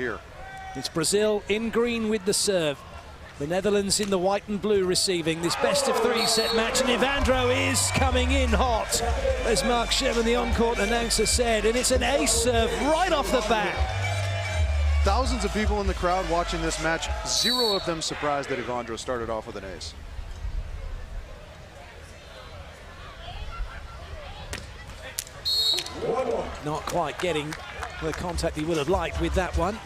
here. It's Brazil in green with the serve. The Netherlands in the white and blue receiving this best-of-3 set match, and Evandro is coming in hot, as Mark Sherman, the on-court announcer, said, and it's an ace serve right off the bat. Thousands of people in the crowd watching this match, 0 of them surprised that Evandro started off with an ace. Not quite getting the contact he would have liked with that one.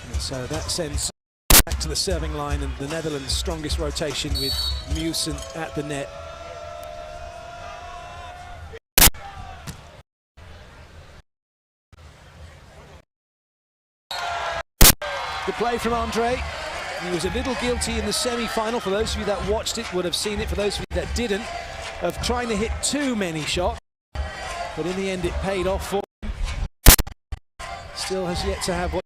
And so that sends back to the serving line, and the Netherlands' strongest rotation with Meeuwsen at the net. Good play from Andre. He was a little guilty in the semi-final. For those of you that watched it would have seen it. For those of you that didn't, of trying to hit too many shots. But in the end, it paid off for him. Still has yet to have what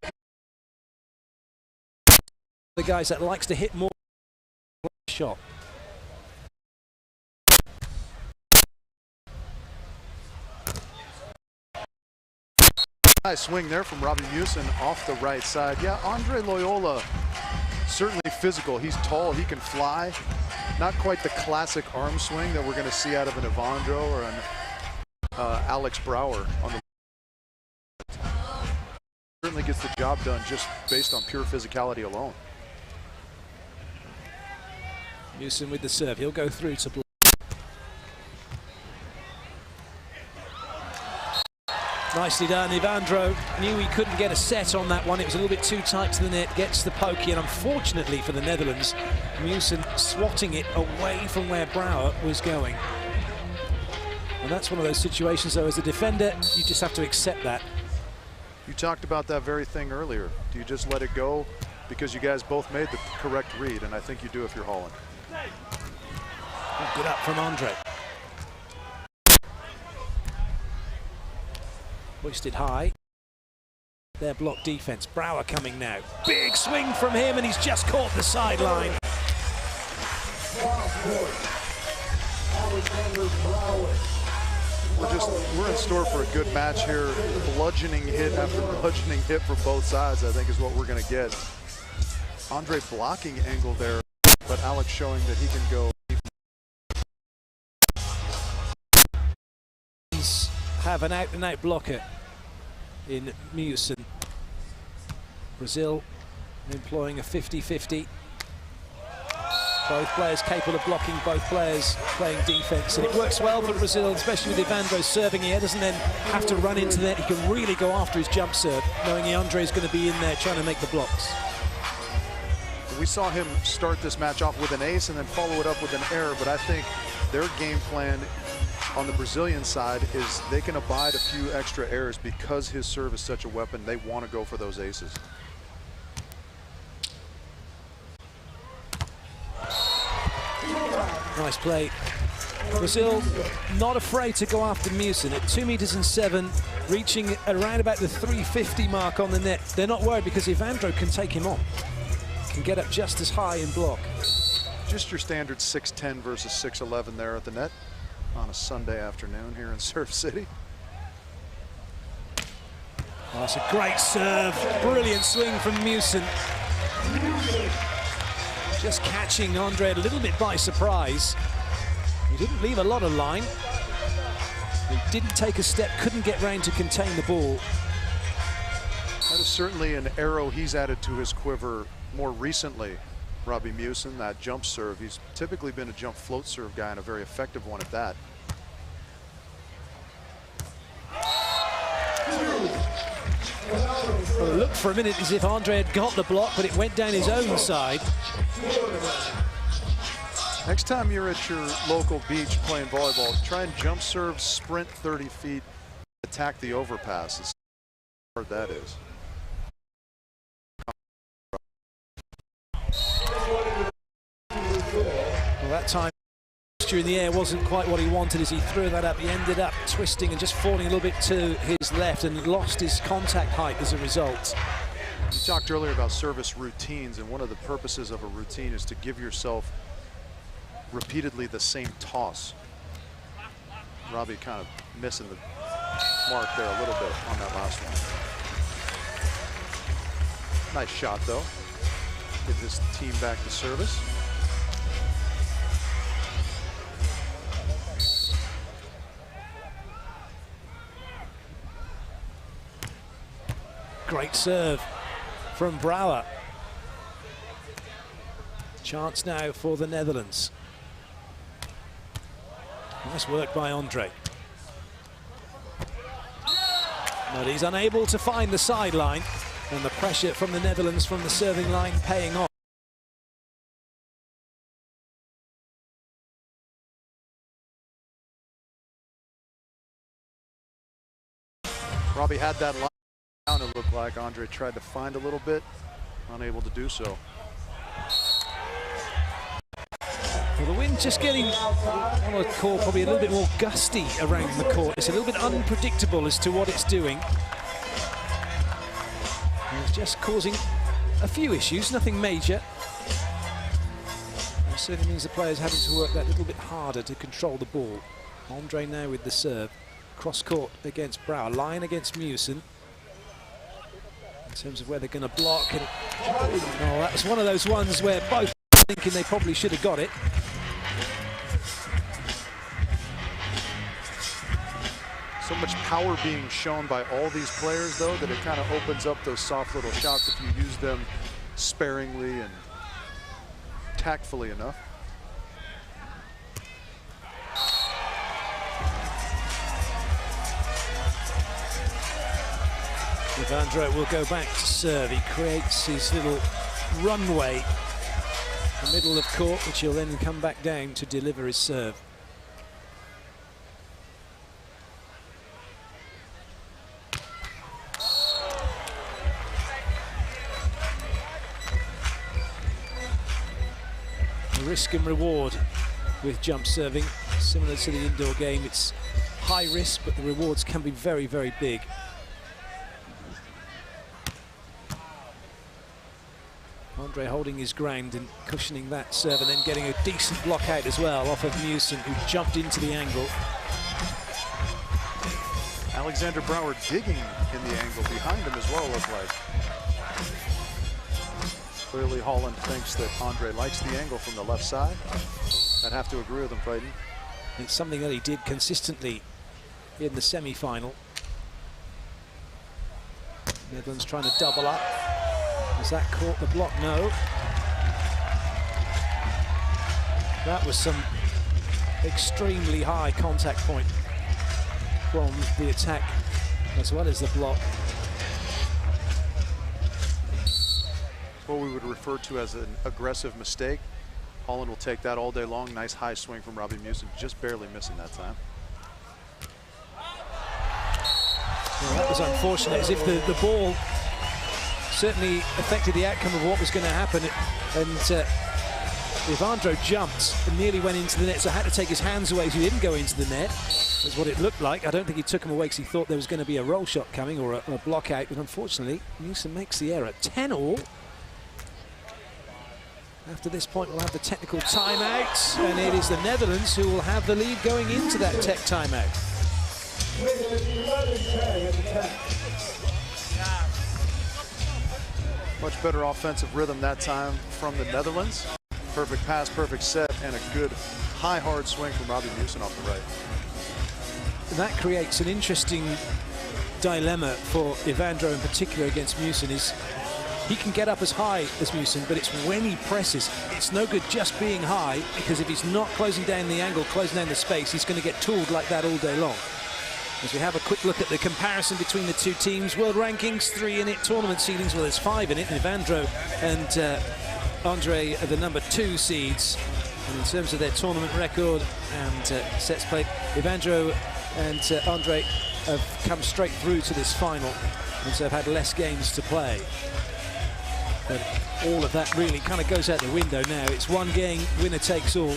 the guys that likes to hit more shot. Nice swing there from Robbie Meeuwsen off the right side. Yeah, Andre Loyola, certainly physical. He's tall, he can fly. Not quite the classic arm swing that we're going to see out of an Evandro or an Alex Brouwer on the certainly gets the job done just based on pure physicality alone. Meeuwsen with the serve. He'll go through to block. Nicely done. Evandro knew he couldn't get a set on that one. It was a little bit too tight to the net. Gets the pokey, and unfortunately for the Netherlands, Meeuwsen swatting it away from where Brouwer was going. And that's one of those situations, though, as a defender, you just have to accept that. You talked about that very thing earlier. Do you just let it go because you guys both made the correct read? And I think you do if you're Holland. Good up from Andre. Hoisted high. Their block defense. Brouwer coming now. Big swing from him, and he's just caught the sideline. We're in store for a good match here. Bludgeoning hit after bludgeoning hit from both sides, I think, is what we're going to get. Andre blocking angle there, but Alex showing that he can go. Have an out-and-out blocker in Meeuwsen. Brazil employing a 50-50. Both players capable of blocking, both players playing defense, and it works well for Brazil, especially with Evandro serving here. Doesn't then have to run into that. He can really go after his jump serve, knowing Andre is going to be in there trying to make the blocks. We saw him start this match off with an ace and then follow it up with an error, but I think their game plan on the Brazilian side is they can abide a few extra errors because his serve is such a weapon. They want to go for those aces. Nice play. Brazil not afraid to go after Meeuwsen at 2.7 meters, reaching around about the 350 mark on the net. They're not worried because Evandro can take him on. Can get up just as high and block. Just your standard 6'10 versus 6'11 there at the net on a Sunday afternoon here in Surf City. Oh, that's a great serve. Brilliant swing from Meeuwsen. Just catching Andre a little bit by surprise. He didn't leave a lot of line. He didn't take a step, couldn't get round to contain the ball. That is certainly an arrow he's added to his quiver more recently, Robbie Meeuwsen, that jump serve. He's typically been a jump float serve guy and a very effective one at that. Well, it looked for a minute as if Andre had got the block, but it went down his own side. Next time you're at your local beach playing volleyball, try and jump serve, sprint 30 feet, attack the overpass. It's how hard that is. Well, that time in the air wasn't quite what he wanted as he threw that up. He ended up twisting and just falling a little bit to his left and lost his contact height as a result. You talked earlier about service routines, and one of the purposes of a routine is to give yourself repeatedly the same toss. Robbie kind of missing the mark there a little bit on that last one. Nice shot, though. Give this team back to service. Great serve from Brouwer. Chance now for the Netherlands. Nice work by Andre. But he's unable to find the sideline, and the pressure from the Netherlands from the serving line paying off. Robbie had that line down, it looked like. Andre tried to find a little bit, unable to do so. Well, the wind just getting, I want to call probably a little bit more gusty around the court. It's a little bit unpredictable as to what it's doing. And it's just causing a few issues, nothing major. It certainly means the players having to work that little bit harder to control the ball. Andre now with the serve. Cross court against Brouwer, line against Meeuwsen. In terms of where they're going to block. And, oh, that was one of those ones where both thinking they probably should have got it. So much power being shown by all these players, though, that it kind of opens up those soft little shots if you use them sparingly and tactfully enough. Evandro will go back to serve. He creates his little runway in the middle of court, which he'll then come back down to deliver his serve. The risk and reward with jump serving, similar to the indoor game, it's high risk, but the rewards can be very, very big. Andre holding his ground and cushioning that serve, and then getting a decent block out as well off of Meeuwsen, who jumped into the angle. Alexander Brouwer digging in the angle behind him as well, looked like. Clearly Holland thinks that Andre likes the angle from the left side. I'd have to agree with him, Frighten. It's something that he did consistently in the semi-final. Netherlands trying to double up. Has that caught the block? No. That was some extremely high contact point from the attack as well as the block. What we would refer to as an aggressive mistake. Holland will take that all day long. Nice high swing from Robbie Meeuwsen, just barely missing that time. Well, that was unfortunate, as if the ball certainly affected the outcome of what was going to happen. And Evandro jumped and nearly went into the net, so had to take his hands away so he didn't go into the net. That's what it looked like. I don't think he took him away because he thought there was going to be a roll shot coming or a block out, but unfortunately, Meeuwsen makes the error. 10-all. After this point, we'll have the technical timeout, and it is the Netherlands who will have the lead going into that tech timeout. Much better offensive rhythm that time from the Netherlands. Perfect pass, perfect set, and a good high hard swing from Robbie Meeuwsen off the right. And that creates an interesting dilemma for Evandro in particular against Meeuwsen. Is he can get up as high as Meeuwsen, but it's when he presses, it's no good just being high, because if he's not closing down the angle, closing down the space, he's going to get tooled like that all day long. As we have a quick look at the comparison between the two teams, world rankings, 3 in it, tournament seedings, well, there's 5 in it, and Evandro and Andre are the number 2 seeds. And in terms of their tournament record and sets played, Evandro and Andre have come straight through to this final, and so have had less games to play. But all of that really kind of goes out the window now. It's one game, winner takes all.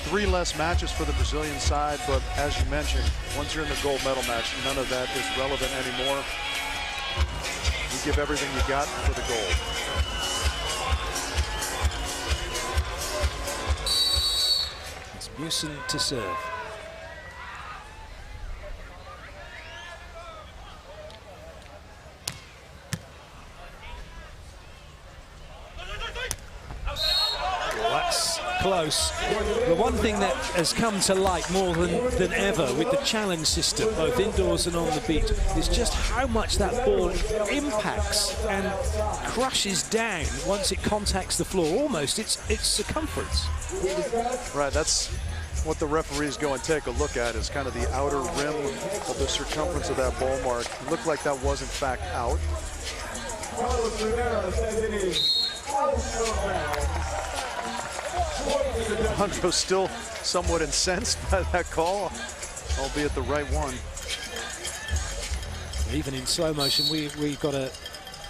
3 less matches for the Brazilian side, but as you mentioned, once you're in the gold medal match, none of that is relevant anymore. You give everything you got for the gold. It's Meeuwsen to serve. close. The one thing that has come to light more than ever with the challenge system, both indoors and on the beach, is just how much that ball impacts and crushes down once it contacts the floor, almost its circumference. Right, that's what the referees go and take a look at, is kind of the outer rim of the circumference of that ball mark. It looked like that was in fact out. Evandro's still somewhat incensed by that call, albeit the right one. Even in slow motion, we've got a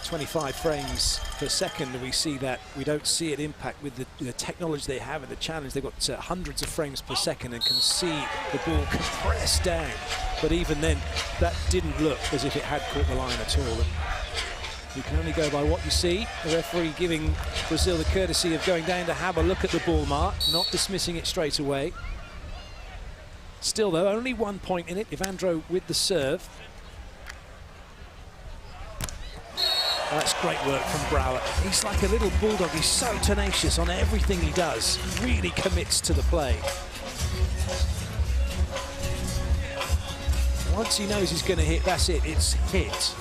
25 frames per second, and we see that we don't see it impact with the technology they have in the challenge. They've got hundreds of frames per second and can see the ball compress down. But even then, that didn't look as if it had caught the line at all. And you can only go by what you see. The referee giving Brazil the courtesy of going down to have a look at the ball mark, not dismissing it straight away. Still though, only 1 point in it. Evandro with the serve. That's great work from Brouwer. He's like a little bulldog. He's so tenacious on everything he does. Really commits to the play. Once he knows he's going to hit, that's it. It's hit.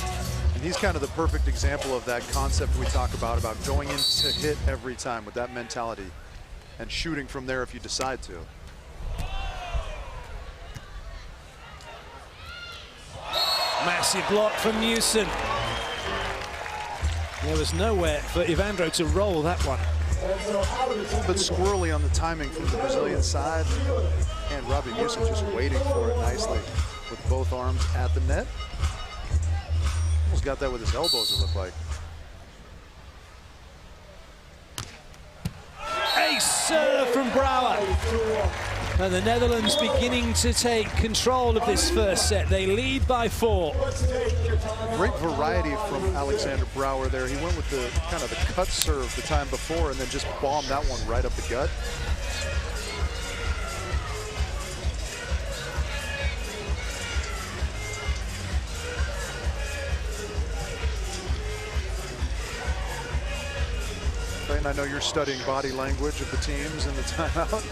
And he's kind of the perfect example of that concept we talk about going in to hit every time with that mentality and shooting from there if you decide to. Massive block from Meeuwsen. There was nowhere for Evandro to roll that one. A little bit squirrely on the timing from the Brazilian side. And Robbie Meeuwsen just waiting for it nicely with both arms at the net. Almost got that with his elbows, it looked like. Ace serve from Brouwer. And the Netherlands beginning to take control of this first set. They lead by 4. Great variety from Alexander Brouwer there. He went with the kind of the cut serve the time before and then just bombed that one right up the gut. And I know you're studying body language of the teams in the timeout.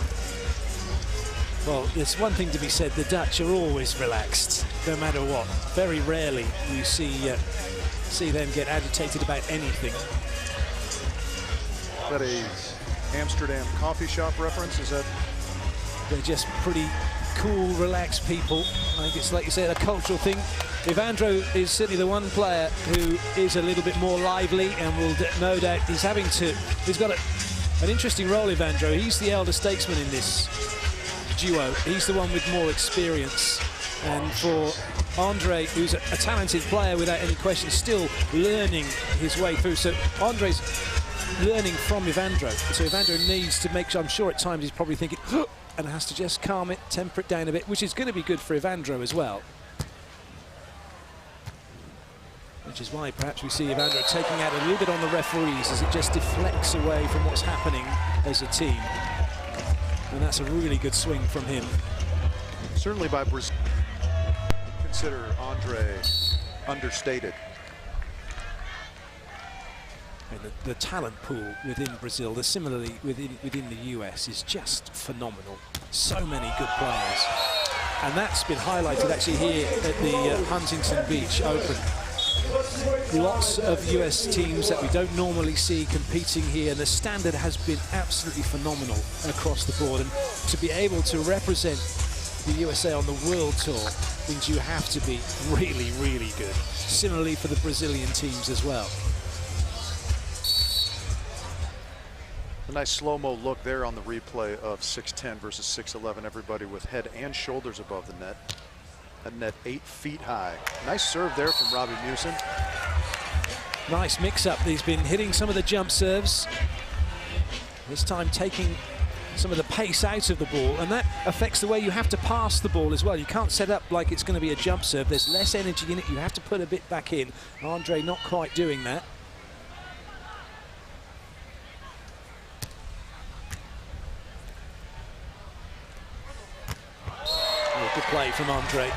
Well, there's one thing to be said, the Dutch are always relaxed, no matter what. Very rarely you see them get agitated about anything. Is that a Amsterdam coffee shop reference? Is that? They're just pretty cool, relaxed people. I think it's, like you said, a cultural thing. Evandro is certainly the one player who is a little bit more lively and will no doubt he's got an interesting role, Evandro. He's the elder statesman in this duo. He's the one with more experience, and for Andre, who's a talented player without any question, still learning his way through. So Andre's learning from Evandro. So Evandro needs to make sure, I'm sure at times he's probably thinking, and has to just calm it, temper it down a bit, which is going to be good for Evandro as well. Which is why perhaps we see Evandro taking out a little bit on the referees as it just deflects away from what's happening as a team. And that's a really good swing from him. Certainly by Brazil. Consider Andre understated. And the talent pool within Brazil, similarly within the US, is just phenomenal. So many good players. And that's been highlighted actually here at the Huntington Beach Open. Lots of US teams that we don't normally see competing here, and the standard has been absolutely phenomenal across the board. And to be able to represent the USA on the World Tour means you have to be really, really good. Similarly for the Brazilian teams as well. A nice slow-mo look there on the replay of 6'10 versus 6'11. Everybody with head and shoulders above the net. That net 8 feet high. Nice serve there from Robbie Meeuwsen. Nice mix-up. He's been hitting some of the jump serves. This time taking some of the pace out of the ball, and that affects the way you have to pass the ball as well. You can't set up like it's going to be a jump serve. There's less energy in it. You have to put a bit back in. Andre not quite doing that. Good play from Andre.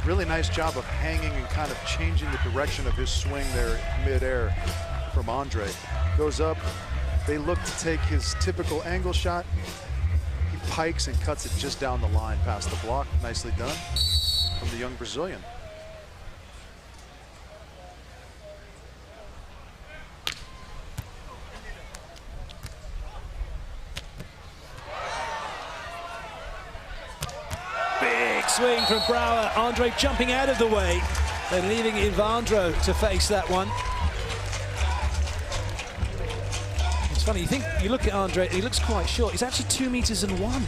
Really nice job of hanging and kind of changing the direction of his swing there mid-air from Andre. Goes up, they look to take his typical angle shot. He pikes and cuts it just down the line past the block. Nicely done from the young Brazilian. Big swing from Brouwer. Andre jumping out of the way and leaving Evandro to face that one. It's funny, you look at Andre, he looks quite short. He's actually 2 meters and 1.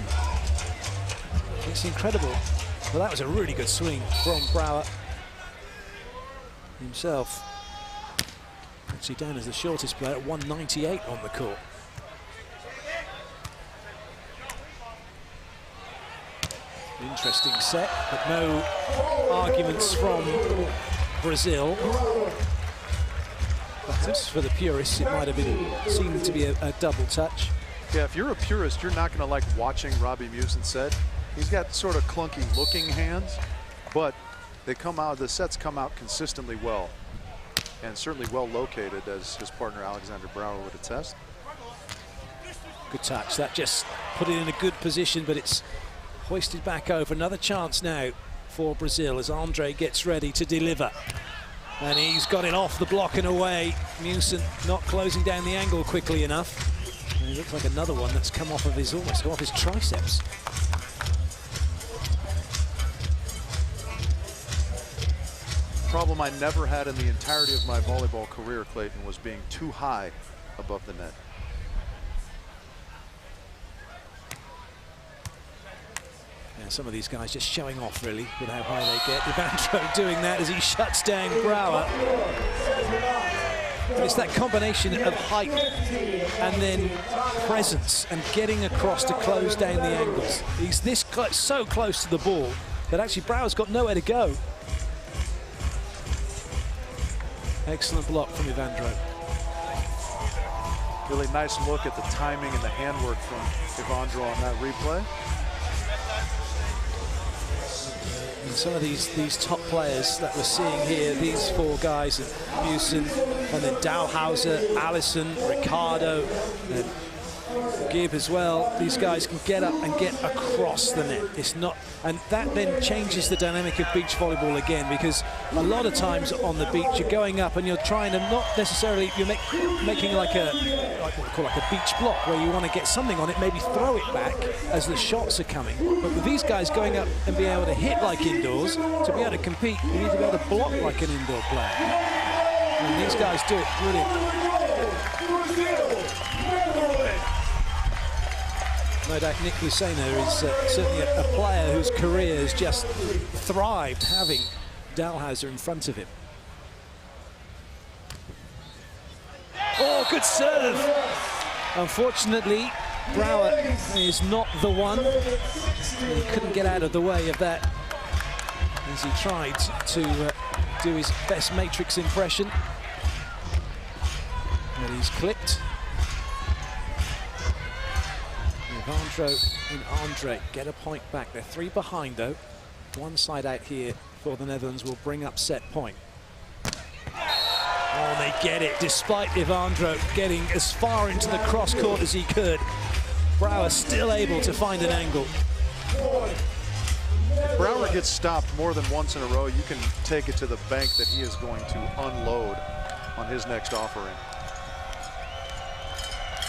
It's incredible. Well, that was a really good swing from Brouwer himself. Actually down as the shortest player at 198 on the court. Interesting set, but no arguments from Brazil. Perhaps for the purists, it might have been seemed to be a double touch. Yeah, if you're a purist, you're not going to like watching Robbie Meeuwsen set. He's got sort of clunky looking hands, but they come out, the sets come out consistently well, and certainly well located, as his partner Alexander Brouwer would attest. Good touch. That just put it in a good position, but it's hoisted back over. Another chance now for Brazil as Andre gets ready to deliver. And he's got it off the block and away. Meeuwsen not closing down the angle quickly enough. And it looks like another one that's come off of his, almost come off his triceps. Problem I never had in the entirety of my volleyball career, Clayton, was being too high above the net. Some of these guys just showing off really with how high they get. Evandro doing that as he shuts down Brouwer. But it's that combination of height and then presence and getting across to close down the angles. He's this so close to the ball that actually Brouwer's got nowhere to go. Excellent block from Evandro. Really nice look at the timing and the handwork from Evandro on that replay. And some of these top players that we're seeing here, these four guys, Meeuwsen, and then Dalhouser, Allison, Ricardo, and Gibb as well. These guys can get up and get across the net. It's not, and that then changes the dynamic of beach volleyball again, because a lot of times on the beach you're going up and you're trying to not necessarily, you're making like what we call like a beach block, where you want to get something on it, maybe throw it back as the shots are coming. But with these guys going up and being able to hit like indoors, to be able to compete, you need to be able to block like an indoor player. And these guys do it brilliant. No doubt Nick Lucena is certainly a player whose career has just thrived having Dalhouser in front of him. Oh, good serve! Unfortunately, Brouwer is not the one. He couldn't get out of the way of that as he tried to do his best matrix impression. But he's clipped. Evandro and Andre get a point back. They're 3 behind though. One side out here for the Netherlands will bring up set point. Oh, they get it, despite Evandro getting as far into the cross court as he could. Brouwer still able to find an angle. Brouwer gets stopped more than once in a row. You can take it to the bank that he is going to unload on his next offering.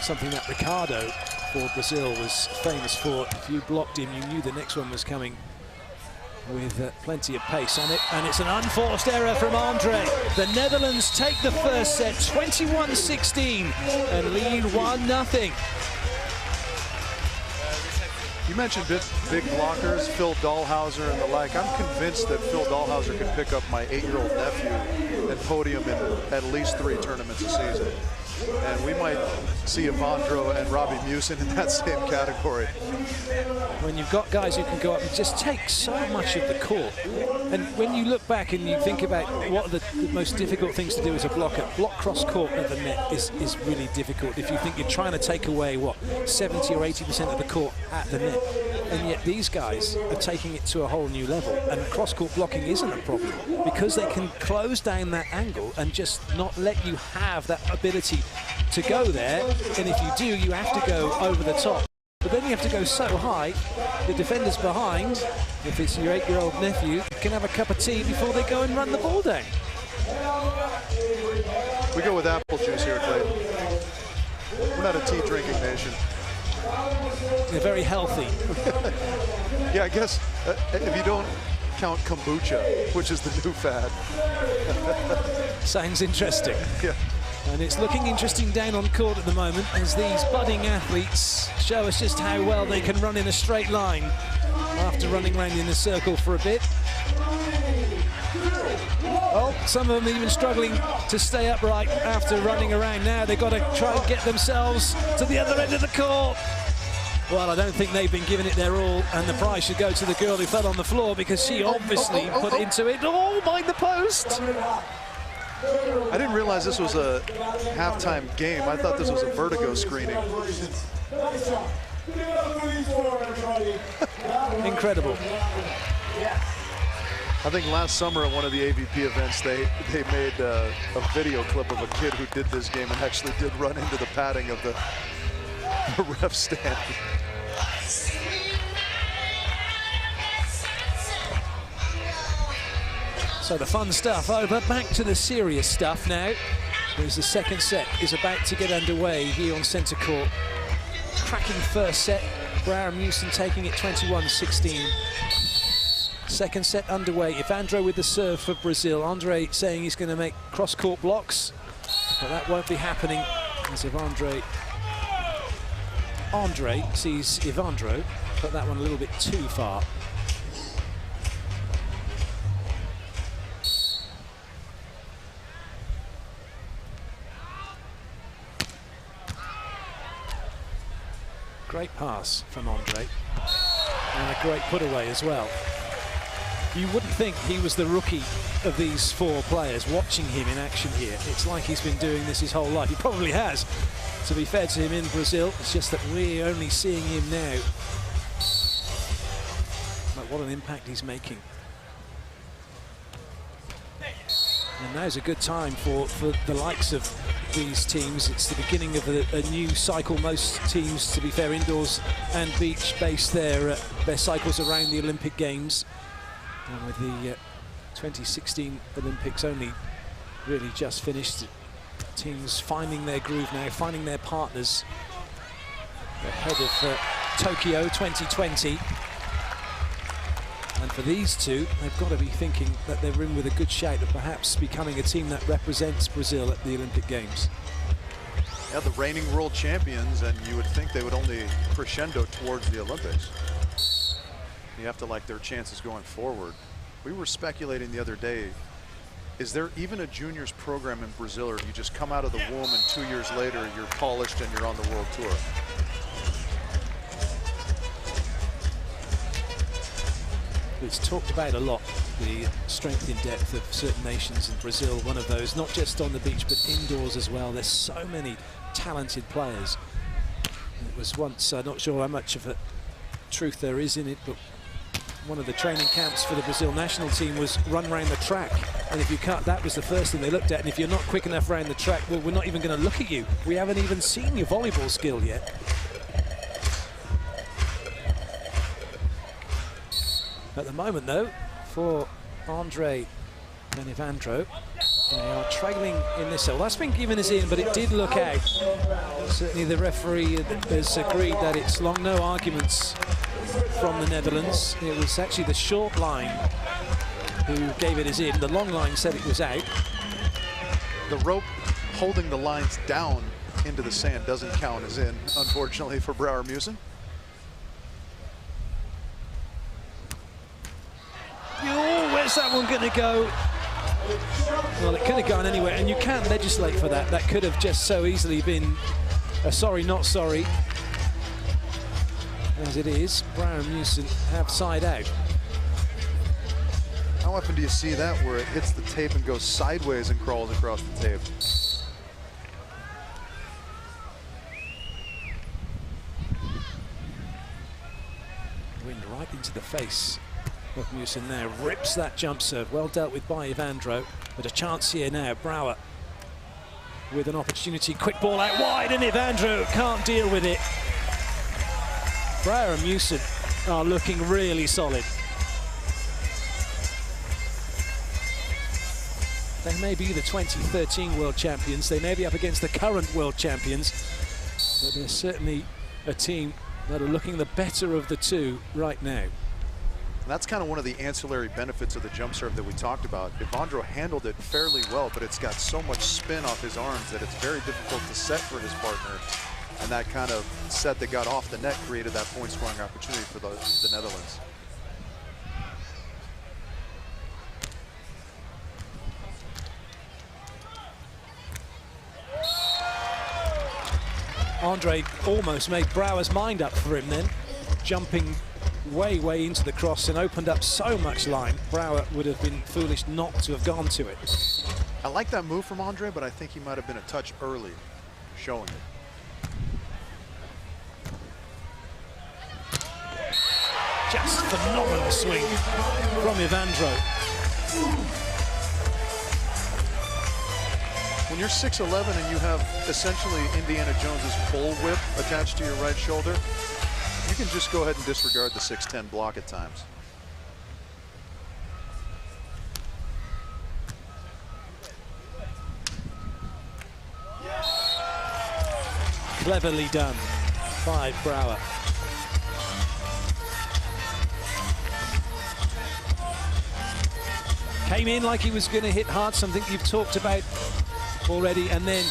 Something that Ricardo for Brazil was famous for. If you blocked him, you knew the next one was coming with plenty of pace on it. And it's an unforced error from Andre. The Netherlands take the first set 21-16 and lead 1-0. You mentioned big blockers, Phil Dalhouser and the like. I'm convinced that Phil Dalhouser could pick up my 8-year-old nephew and podium in at least 3 tournaments a season. And we might see Evandro and Robbie Meeuwsen in that same category. When you've got guys who can go up and just take so much of the court. And when you look back and you think about what are the most difficult things to do as a blocker, block cross court at the net is really difficult. If you think you're trying to take away, what, 70 or 80% of the court at the net. And yet these guys are taking it to a whole new level. And cross court blocking isn't a problem because they can close down that angle and just not let you have that ability to go there, and if you do, you have to go over the top. But then you have to go so high, the defender's behind. If it's your 8-year-old nephew, you can have a cup of tea before they go and run the ball down. We go with apple juice here, Clayton. We're not a tea drinking nation. They're very healthy. Yeah, I guess if you don't count kombucha, which is the new fad. Sounds interesting. Yeah. And it's looking interesting down on court at the moment as these budding athletes show us just how well they can run in a straight line after running around in a circle for a bit. Well, some of them even struggling to stay upright after running around. Now they've got to try and get themselves to the other end of the court. Well, I don't think they've been giving it their all, and the prize should go to the girl who fell on the floor because she obviously put into it. Oh, mind the post! I didn't realize this was a halftime game. I thought this was a Vertigo screening. Incredible. I think last summer at one of the AVP events, they made a video clip of a kid who did this game and actually did run into the padding of the ref stand. So the fun stuff over, back to the serious stuff now. As the second set is about to get underway here on centre court. Cracking first set, Brouwer Meeuwsen taking it 21-16. Second set underway. Evandro with the serve for Brazil. Andre saying he's going to make cross-court blocks, but that won't be happening as Andre sees Evandro put that one a little bit too far. Great pass from Andre, and a great put away as well. You wouldn't think he was the rookie of these four players. Watching him in action here, it's like he's been doing this his whole life. He probably has, to be fair to him, in Brazil. It's just that we're only seeing him now. But what an impact he's making. And now's a good time for the likes of these teams. It's the beginning of a new cycle. Most teams, to be fair, indoors and beach, base their cycles around the Olympic Games. And with the 2016 Olympics only really just finished, teams finding their groove now, finding their partners ahead of Tokyo 2020. And for these two, they've got to be thinking that they're in with a good shout of perhaps becoming a team that represents Brazil at the Olympic Games. Yeah, the reigning world champions, and you would think they would only crescendo towards the Olympics. You have to like their chances going forward. We were speculating the other day, is there even a juniors program in Brazil, or do you just come out of the womb and 2 years later you're polished and you're on the world tour? It's talked about a lot, the strength in depth of certain nations, in Brazil, one of those, not just on the beach but indoors as well. There's so many talented players. It was once, I'm not sure how much of a truth there is in it, but one of the training camps for the Brazil national team was run around the track, and if you can't, that was the first thing they looked at, and if you're not quick enough around the track, well, we're not even going to look at you. We haven't even seen your volleyball skill yet. At the moment, though, for Andre and Evandro, they are trailing in this. Well, that's been given as in, but it did look out. Certainly the referee has agreed that it's long. No arguments from the Netherlands. It was actually the short line who gave it as in. The long line said it was out. The rope holding the lines down into the sand doesn't count as in, unfortunately, for Brouwer Meeuwsen. Oh, where's that one going to go? Well, it could have gone anywhere, and you can't legislate for that. That could have just so easily been a sorry, not sorry. As it is, Brouwer Meeuwsen have side out. How often do you see that where it hits the tape and goes sideways and crawls across the tape? Wind right into the face of Meeuwsen there, rips that jump serve. Well dealt with by Evandro, but a chance here now. Brouwer with an opportunity. Quick ball out wide, and Evandro can't deal with it. Brouwer and Meeuwsen are looking really solid. They may be the 2013 world champions. They may be up against the current world champions. But they're certainly a team that are looking the better of the two right now. That's kind of one of the ancillary benefits of the jump serve that we talked about. Evandro handled it fairly well, but it's got so much spin off his arms that it's very difficult to set for his partner. And that kind of set that got off the net created that point scoring opportunity for the Netherlands. Andre almost made Brouwer's mind up for him then, jumping way into the cross and opened up so much line. Brouwer would have been foolish not to have gone to it. I like that move from Andre, but I think he might have been a touch early showing it. Just phenomenal swing from Evandro. When you're 6'11" and you have essentially Indiana Jones's bullwhip attached to your right shoulder, you can just go ahead and disregard the 6'10" block at times. Cleverly done by Brouwer. Came in like he was going to hit hard, something you've talked about already, and then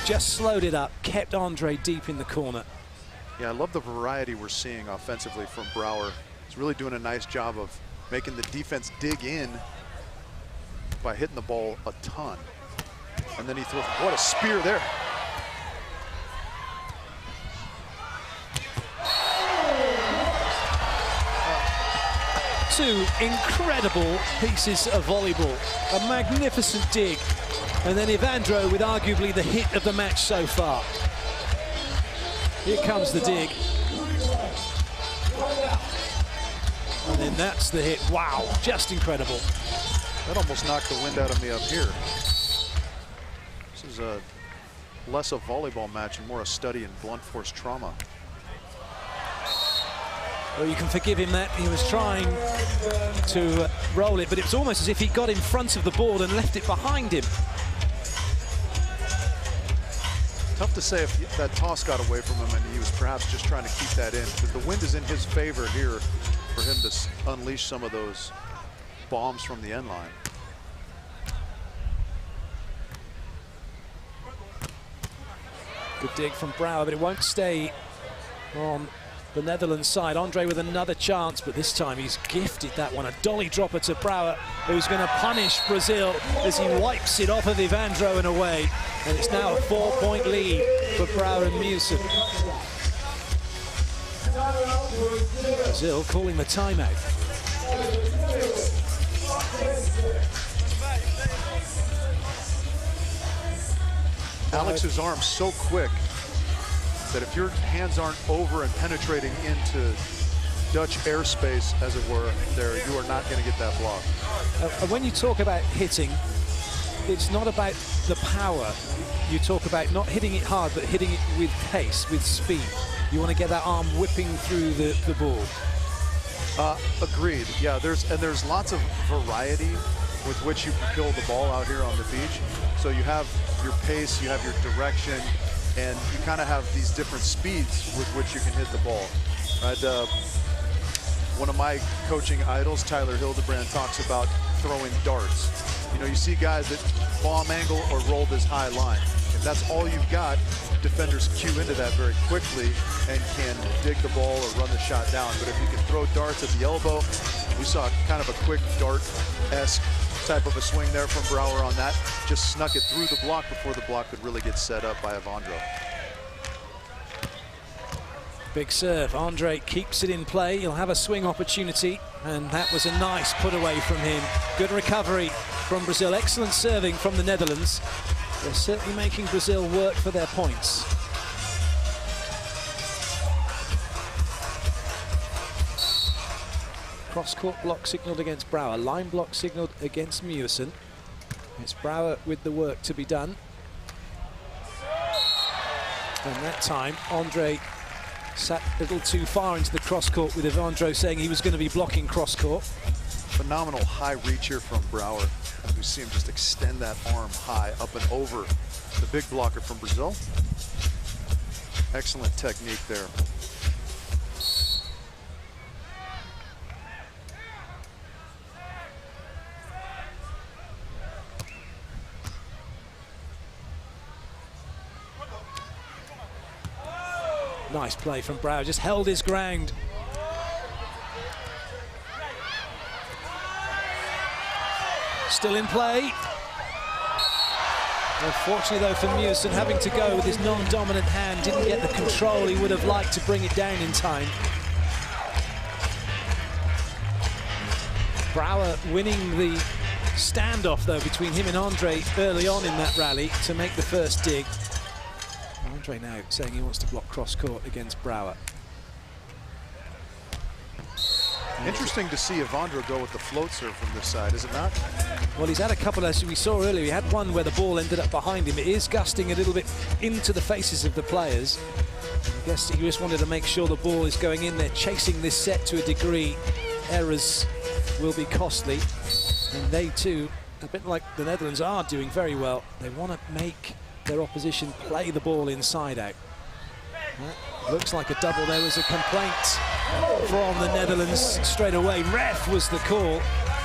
just slowed it up, kept Andre deep in the corner. Yeah, I love the variety we're seeing offensively from Brouwer. He's really doing a nice job of making the defense dig in by hitting the ball a ton. And then he throws, what a spear there. Two incredible pieces of volleyball. A magnificent dig. And then Evandro with arguably the hit of the match so far. Here comes the dig. And then that's the hit. Wow, just incredible. That almost knocked the wind out of me up here. This is less a volleyball match and more a study in blunt force trauma. Well, you can forgive him that. He was trying to roll it, but it was almost as if he got in front of the board and left it behind him. Tough to say if that toss got away from him and he was perhaps just trying to keep that in, because the wind is in his favor here for him to unleash some of those bombs from the end line. Good dig from Brouwer, but it won't stay on the Netherlands side. Andre with another chance, but this time he's gifted that one. A dolly dropper to Brouwer, who's going to punish Brazil as he wipes it off of Evandro and away. And it's now a 4-point lead for Brouwer and Meeuwsen. Brazil calling the timeout. Alex's arm's so quick that if your hands aren't over and penetrating into Dutch airspace, as it were, there, you are not going to get that block. When you talk about hitting, it's not about the power. You talk about not hitting it hard, but hitting it with pace, with speed. You want to get that arm whipping through the board. Agreed. Yeah, there's lots of variety with which you can kill the ball out here on the beach. So you have your pace, you have your direction, and you kind of have these different speeds with which you can hit the ball. Right? One of my coaching idols, Tyler Hildebrand, talks about throwing darts. You know, you see guys that bomb angle or roll this high line. If that's all you've got, defenders cue into that very quickly and can dig the ball or run the shot down. But if you can throw darts at the elbow, we saw kind of a quick dart-esque type of a swing there from Brouwer on that. Just snuck it through the block before the block could really get set up by Evandro. Big serve. Andre keeps it in play. He'll have a swing opportunity, and that was a nice put away from him. Good recovery from Brazil. Excellent serving from the Netherlands. They're certainly making Brazil work for their points. Cross-court block signalled against Brouwer. Line block signalled against Meeuwsen. It's Brouwer with the work to be done. And that time, Andre sat a little too far into the cross-court with Evandro saying he was going to be blocking cross-court. Phenomenal high reach here from Brouwer. We see him just extend that arm high up and over the big blocker from Brazil. Excellent technique there. Nice play from Brouwer, just held his ground. Still in play. Unfortunately though for Meeuwsen, having to go with his non-dominant hand, didn't get the control he would have liked to bring it down in time. Brouwer winning the standoff though between him and Andre early on in that rally to make the first dig. Andre now saying he wants to block cross-court against Brouwer. Interesting to see Evandro go with the float serve from this side, is it not? Well, he's had a couple, as we saw earlier. He had one where the ball ended up behind him. It is gusting a little bit into the faces of the players. I guess he just wanted to make sure the ball is going in there, chasing this set to a degree. Errors will be costly. And they too, a bit like the Netherlands, are doing very well. They want to make their opposition play the ball inside out. That looks like a double. There was a complaint from the Netherlands straight away. Ref was the call,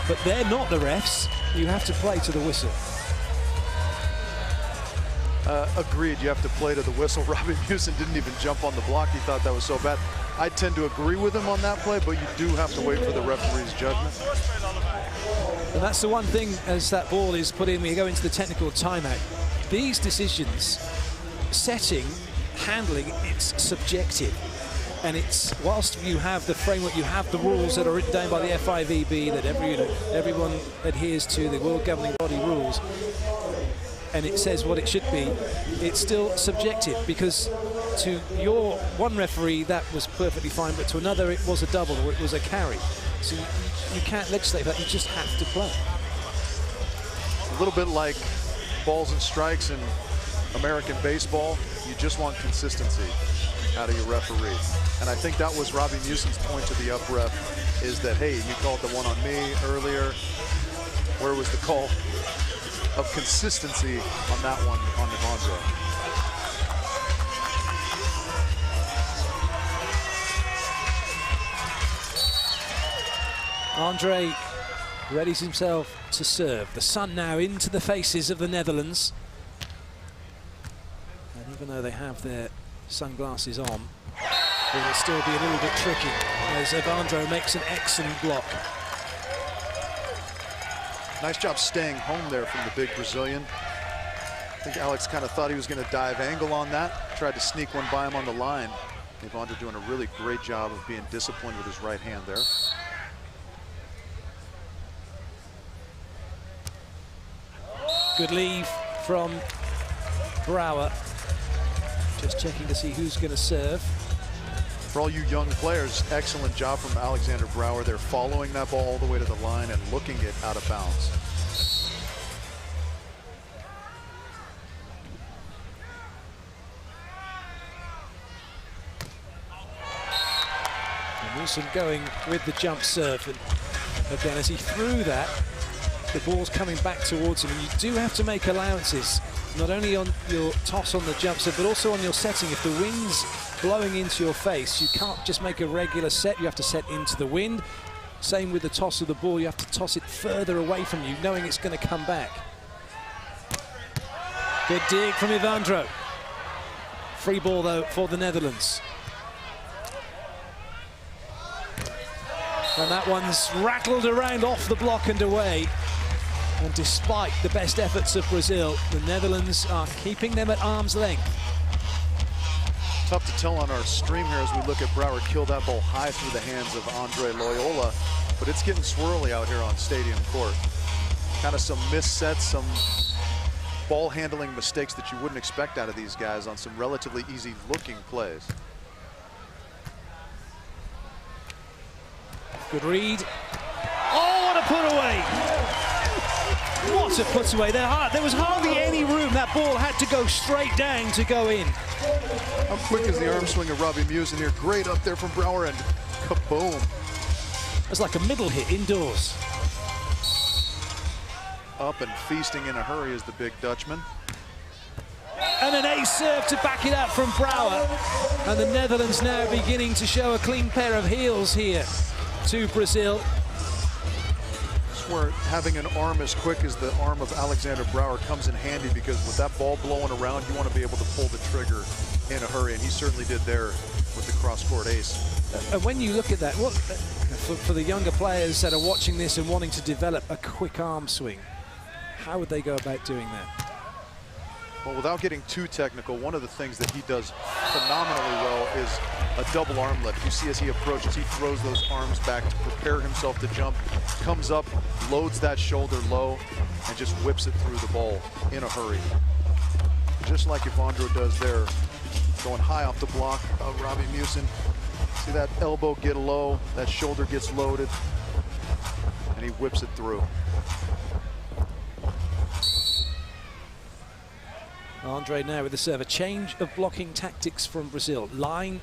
but they're not the refs. You have to play to the whistle. Agreed, you have to play to the whistle. Robbie Meeuwsen didn't even jump on the block. He thought that was so bad. I tend to agree with him on that play, but you do have to wait for the referee's judgment. And that's the one thing, as that ball is put in, we go into the technical timeout. These decisions, setting, handling, it's subjective. And it's, whilst you have the framework, you have the rules that are written down by the FIVB that everyone adheres to, the world governing body rules, and it says what it should be, it's still subjective, because to your one referee that was perfectly fine, but to another it was a double or it was a carry. So you can't legislate that, you just have to play. A little bit like balls and strikes in American baseball, you just want consistency out of your referee. And I think that was Robbie Meeuwsen's point to the up ref, is that, hey, you called the one on me earlier. Where was the call of consistency on that one on Evandro? Andre readies himself to serve. The sun now into the faces of the Netherlands. And even though they have their sunglasses on, it will still be a little bit tricky as Evandro makes an excellent block. Nice job staying home there from the big Brazilian. I think Alex kind of thought he was going to dive angle on that. Tried to sneak one by him on the line. Evandro doing a really great job of being disciplined with his right hand there. Good leave from Brouwer. Just checking to see who's going to serve. For all you young players, excellent job from Alexander Brouwer. They're following that ball all the way to the line and looking it out of bounds. Meeuwsen going with the jump serve. And again, as he threw that, the ball's coming back towards him. And you do have to make allowances, not only on your toss on the jump serve, but also on your setting. If the wind's blowing into your face, you can't just make a regular set. You have to set into the wind. Same with the toss of the ball. You have to toss it further away from you, knowing it's going to come back. Good dig from Evandro. Free ball, though, for the Netherlands. And that one's rattled around off the block and away. And despite the best efforts of Brazil, the Netherlands are keeping them at arm's length. Tough to tell on our stream here as we look at Brouwer kill that ball high through the hands of Andre Loyola, but it's getting swirly out here on Stadium Court. Kind of some missed sets, some ball handling mistakes that you wouldn't expect out of these guys on some relatively easy looking plays. Good read. Oh, what a put away! What a put away. There was hardly any room. That ball had to go straight down to go in. How quick is the arm swing of Robbie Meeuwsen here? Great up there from Brouwer, and kaboom. It's like a middle hit indoors. Up and feasting in a hurry is the big Dutchman. And an ace serve to back it up from Brouwer. And the Netherlands now beginning to show a clean pair of heels here to Brazil. That's where having an arm as quick as the arm of Alexander Brouwer comes in handy, because with that ball blowing around, you want to be able to pull the trigger in a hurry, and he certainly did there with the cross-court ace. And when you look at that, what for the younger players that are watching this and wanting to develop a quick arm swing, how would they go about doing that? Well, without getting too technical, one of the things that he does phenomenally well is a double arm lift. You see as he approaches, he throws those arms back to prepare himself to jump, comes up, loads that shoulder low, and just whips it through the ball in a hurry. Just like Evandro does there, going high off the block of Robbie Meeuwsen. See that elbow get low, that shoulder gets loaded, and he whips it through. Andre now with the serve. A change of blocking tactics from Brazil. Line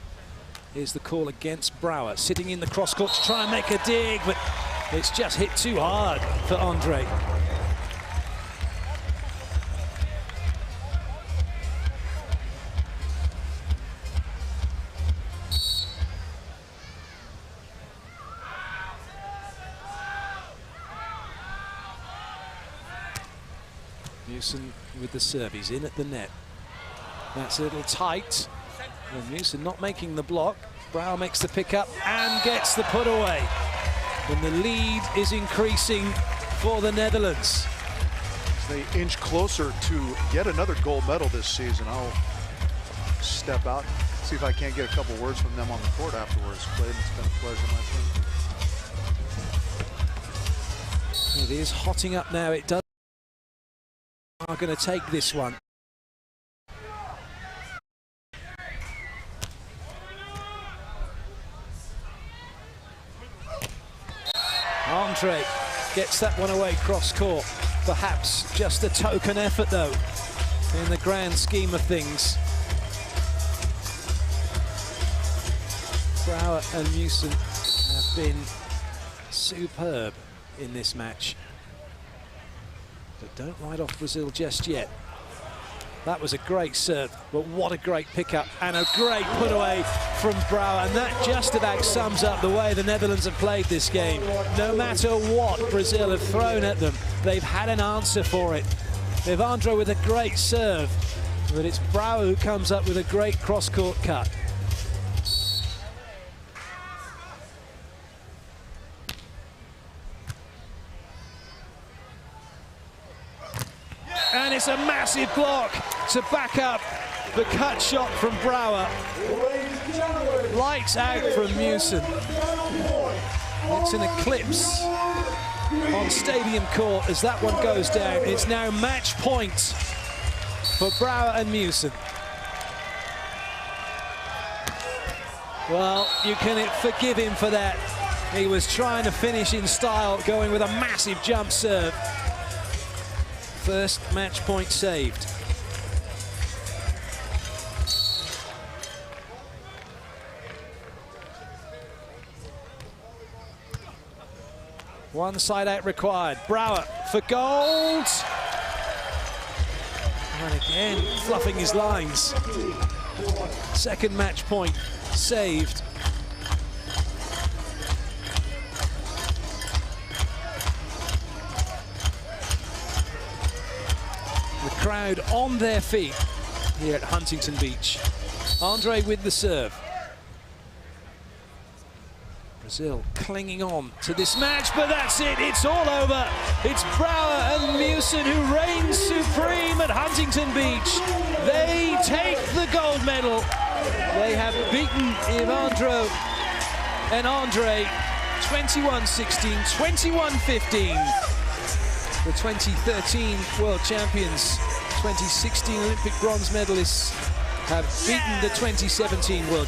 is the call against Brouwer. Sitting in the cross court to try and make a dig, but it's just hit too hard for Andre. Meeuwsen with the serve, he's in at the net. That's a little tight. And Meeuwsen not making the block. Brouwer makes the pickup and gets the put away. And the lead is increasing for the Netherlands. As they inch closer to yet another gold medal this season, I'll step out, see if I can't get a couple words from them on the court afterwards. Clayton, it's been a pleasure, my friend. It is hotting up now. It does. Are going to take this one. Andre gets that one away cross court. Perhaps just a token effort though in the grand scheme of things. Brouwer and Meeuwsen have been superb in this match. But don't write off Brazil just yet. That was a great serve, but what a great pickup and a great put away from Brouwer. And that just about sums up the way the Netherlands have played this game. No matter what Brazil have thrown at them, they've had an answer for it. Evandro with a great serve, but it's Brouwer who comes up with a great cross-court cut. And it's a massive block to back up the cut shot from Brouwer. Lights out from Meeuwsen. It's an eclipse on Stadium Court as that one goes down. It's now match point for Brouwer and Meeuwsen. Well, you can forgive him for that. He was trying to finish in style, going with a massive jump serve. First match point saved. One side out required. Brouwer for gold. And again, fluffing his lines. Second match point saved. The crowd on their feet here at Huntington Beach. Andre with the serve. Brazil clinging on to this match, but that's it, it's all over. It's Brouwer and Meeuwsen who reign supreme at Huntington Beach. They take the gold medal. They have beaten Evandro and Andre 21-16, 21-15. The 2013 world champions, 2016 Olympic bronze medalists have beaten the 2017 world